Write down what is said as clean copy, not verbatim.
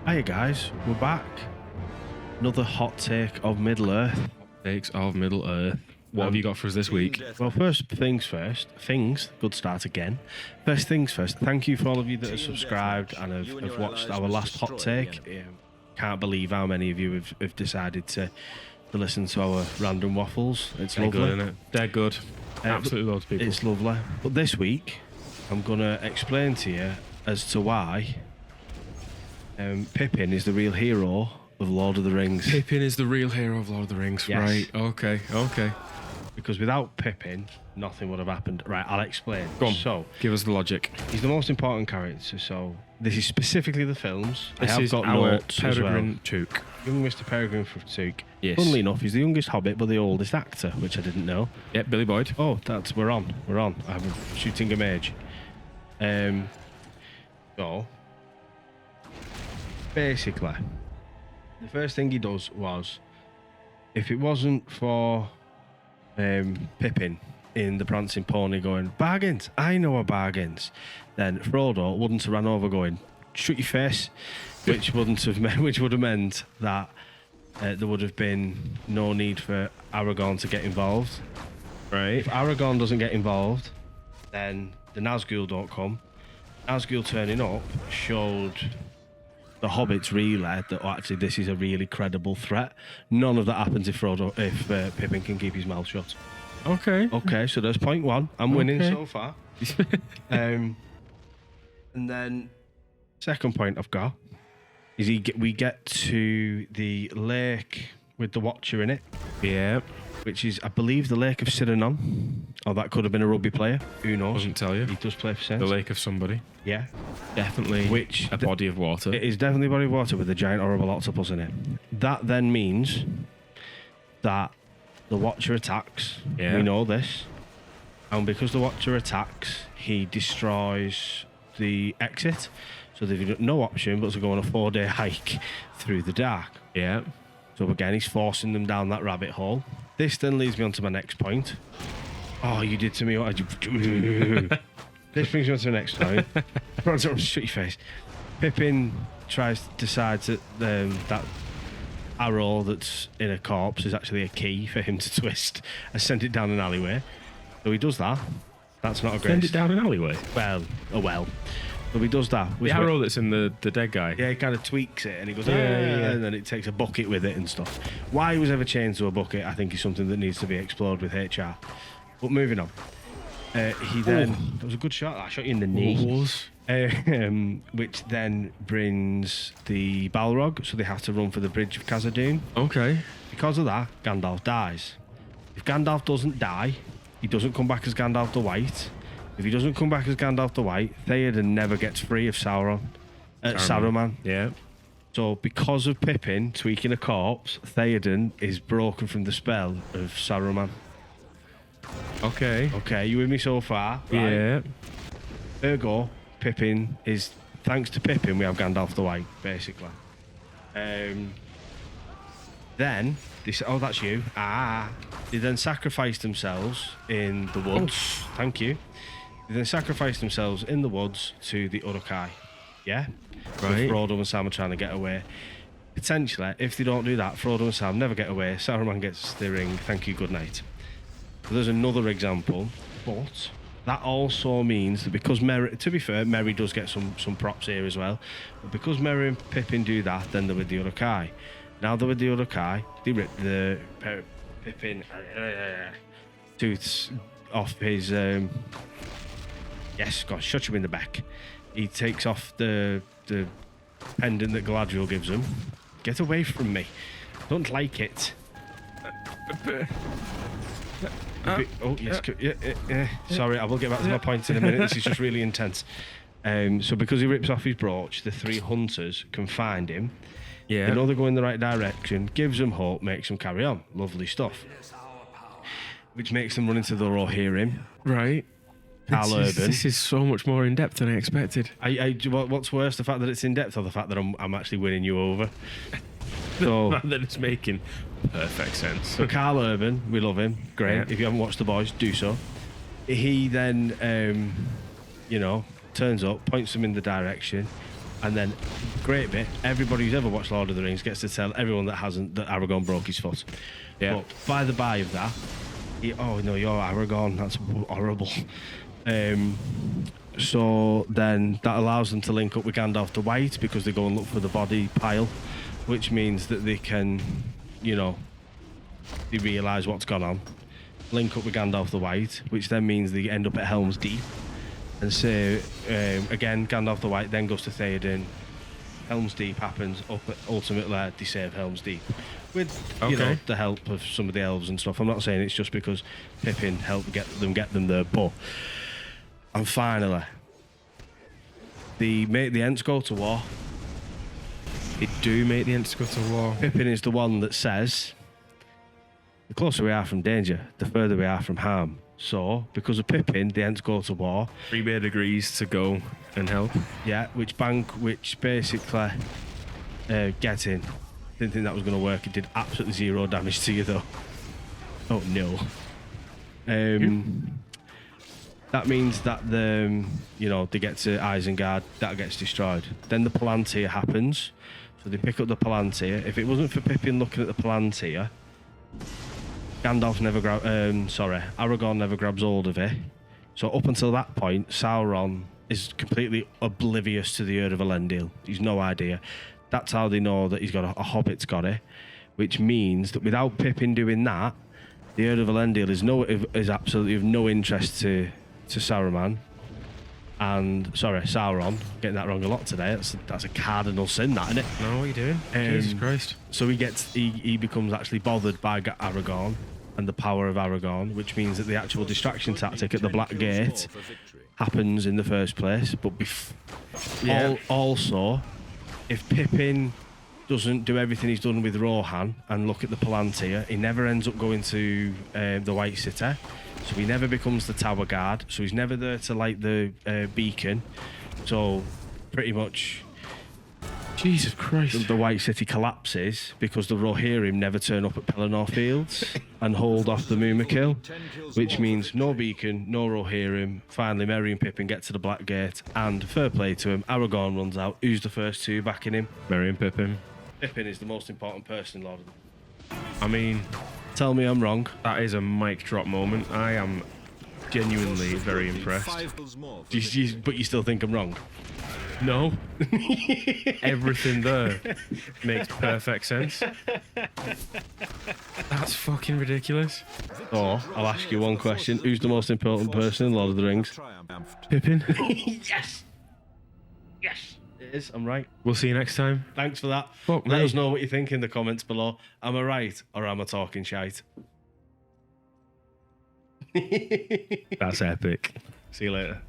Hiya guys, we're back. Another hot take of Middle-earth. Takes of Middle-earth. What have you got for us this week? Well, first things first. Good start again. First things first. Thank you for all of you that have subscribed and have watched our last hot take. Can't believe how many of you have decided to listen to our random waffles. It's They're lovely. good, isn't it? They're good. Absolutely loads of people. It's lovely. But this week, I'm going to explain to you as to why Pippin is the real hero of Lord of the Rings. Pippin is the real hero of Lord of the Rings. Yes. Right, okay. Because without Pippin, nothing would have happened. Right, I'll explain. Go on, So, give us the logic. he's the most important character. So, this is specifically the films. This I have is got our notes as well. Peregrine Took. Young Mr. Peregrine from Took. Yes. Funnily enough, he's the youngest Hobbit, but the oldest actor, which I didn't know. Yep, Billy Boyd. Oh, we're on. I'm shooting a mage. So, basically, the first thing he does was, if it wasn't for Pippin in the prancing pony going, bargains, I know a bargains, then Frodo wouldn't have ran over going, shut your face, which would have meant that there would have been no need for Aragorn to get involved. Right. If Aragorn doesn't get involved, then the Nazgul don't come. Nazgul turning up showed the hobbits relay that actually this is a really credible threat. None of that happens if Pippin can keep his mouth shut. Okay. So there's point one. I'm winning Okay. so far. And then second point I've got is we get to the lake with the Watcher in it, Yeah. which is, I believe, the Lake of Cyrano. Or that could have been a rugby player. Who knows? Doesn't tell you. He does play for sense. The lake of somebody. Yeah. Definitely a body of water. It is definitely a body of water with a giant horrible octopus in it. That then means that the Watcher attacks. Yeah. We know this. And because the Watcher attacks, he destroys the exit. So they've got no option but to go on a 4-day hike through the dark. Yeah. So again, he's forcing them down that rabbit hole. This then leads me on to my next point. Oh, you did to me what This brings me on to the next point. Shut your face. Pippin decides that that arrow that's in a corpse is actually a key for him to twist and send it down an alleyway. So he does that. That's not a great... Send it down an alleyway. Well. So he does that. The arrow that's in the dead guy. Yeah, he kind of tweaks it and he goes, Yeah. and then it takes a bucket with it and stuff. Why it was ever changed to a bucket, I think, is something that needs to be explored with HR. But moving on. He then... That was a good shot. I shot you in the knee. Which then brings the Balrog, so they have to run for the Bridge of Khazad-dûm. Okay. Because of that, Gandalf dies. If Gandalf doesn't die, he doesn't come back as Gandalf the White. If he doesn't come back as Gandalf the White, Theoden never gets free of Saruman. Yeah. So because of Pippin tweaking a corpse, Theoden is broken from the spell of Saruman. Okay. Okay, you with me so far? Right? Yeah. Ergo, Pippin is... Thanks to Pippin, we have Gandalf the White, basically. Then, they say, oh, that's you. They then sacrifice themselves in the woods. Thank you. They then sacrifice themselves in the woods to the Uruk-hai. Yeah? Right. With Frodo and Sam are trying to get away. Potentially, if they don't do that, Frodo and Sam never get away. Saruman gets the ring. Thank you, good night. So there's another example. But that also means that because Merry... To be fair, Merry does get some props here as well. But because Merry and Pippin do that, then they're with the Uruk-hai. Now they're with the Uruk-hai, they rip the Pippin tooths off his... Yes, God, shut him in the back. He takes off the pendant that Galadriel gives him. Get away from me. Don't like it. Oh, yes. Sorry, I will get back to my point in a minute. This is just really intense. So because he rips off his brooch, the three hunters can find him. Yeah. They know they're going the right direction, gives them hope, makes them carry on. Lovely stuff. Which makes them run into the door, hear him. Right. Carl Urban. This is so much more in depth than I expected. What's worse, the fact that it's in depth or the fact that I'm actually winning you over? So That it's making perfect sense. So Carl Urban, we love him. Great. Yeah. If you haven't watched The Boys, do so. He then, turns up, points them in the direction. And then, great bit, everybody who's ever watched Lord of the Rings gets to tell everyone that hasn't that Aragorn broke his foot. Yeah. But by the by of that, oh no, you're Aragorn, that's horrible. So then that allows them to link up with Gandalf the White because they go and look for the body pile, which means that they can, you know, they realise what's gone on. Link up with Gandalf the White, which then means they end up at Helm's Deep. And so, again, Gandalf the White then goes to Theoden. Helm's Deep happens. Ultimately, they save Helm's Deep. With, you know, the help of some of the elves and stuff. I'm not saying it's just because Pippin helped get them there, but... And finally, they make the Ents go to war. They do make the Ents go to war. Pippin is the one that says, the closer we are from danger, the further we are from harm. So, because of Pippin, the Ents go to war. Freebeard agrees to go and help. Yeah, which basically get in. Didn't think that was going to work. It did absolutely zero damage to you, though. Oh, no. That means that they get to Isengard, that gets destroyed. Then the Palantir happens. So they pick up the Palantir. If it wasn't for Pippin looking at the Palantir, Aragorn never grabs hold of it. So up until that point, Sauron is completely oblivious to the Earth of Elendil. He's no idea. That's how they know that he's got a hobbit's got it, which means that without Pippin doing that, the Earth of Elendil is absolutely of no interest to Sauron. Sauron. Getting that wrong a lot today. That's a cardinal sin, that, isn't it? No, what are you doing? Jesus Christ. So he becomes actually bothered by Aragorn and the power of Aragorn, which means that the actual distraction tactic at the Black Gate happens in the first place. But also, if Pippin doesn't do everything he's done with Rohan and look at the Palantir, he never ends up going to the White City. So he never becomes the Tower Guard. So he's never there to light the beacon. So pretty much, Jesus Christ, the White City collapses because the Rohirrim never turn up at Pelennor Fields and hold off the Mumakil, which means no beacon, no Rohirrim. Finally, Merry and Pippin get to the Black Gate, and fair play to him, Aragorn runs out. Who's the first two backing him? Merry and Pippin. Pippin is the most important person in Lord of the... I mean, tell me I'm wrong. that is a mic drop moment. I am genuinely very impressed. But you still think I'm wrong? No. Everything there makes perfect sense. That's fucking ridiculous. Or, I'll ask you one question. Who's the most important person in Lord of the Rings? Pippin. Yes! Yes! It is, I'm right. We'll see you next time. Thanks for that. Fuck Let me. us know what you think in the comments below. Am I right or am I talking shite? That's epic. See you later.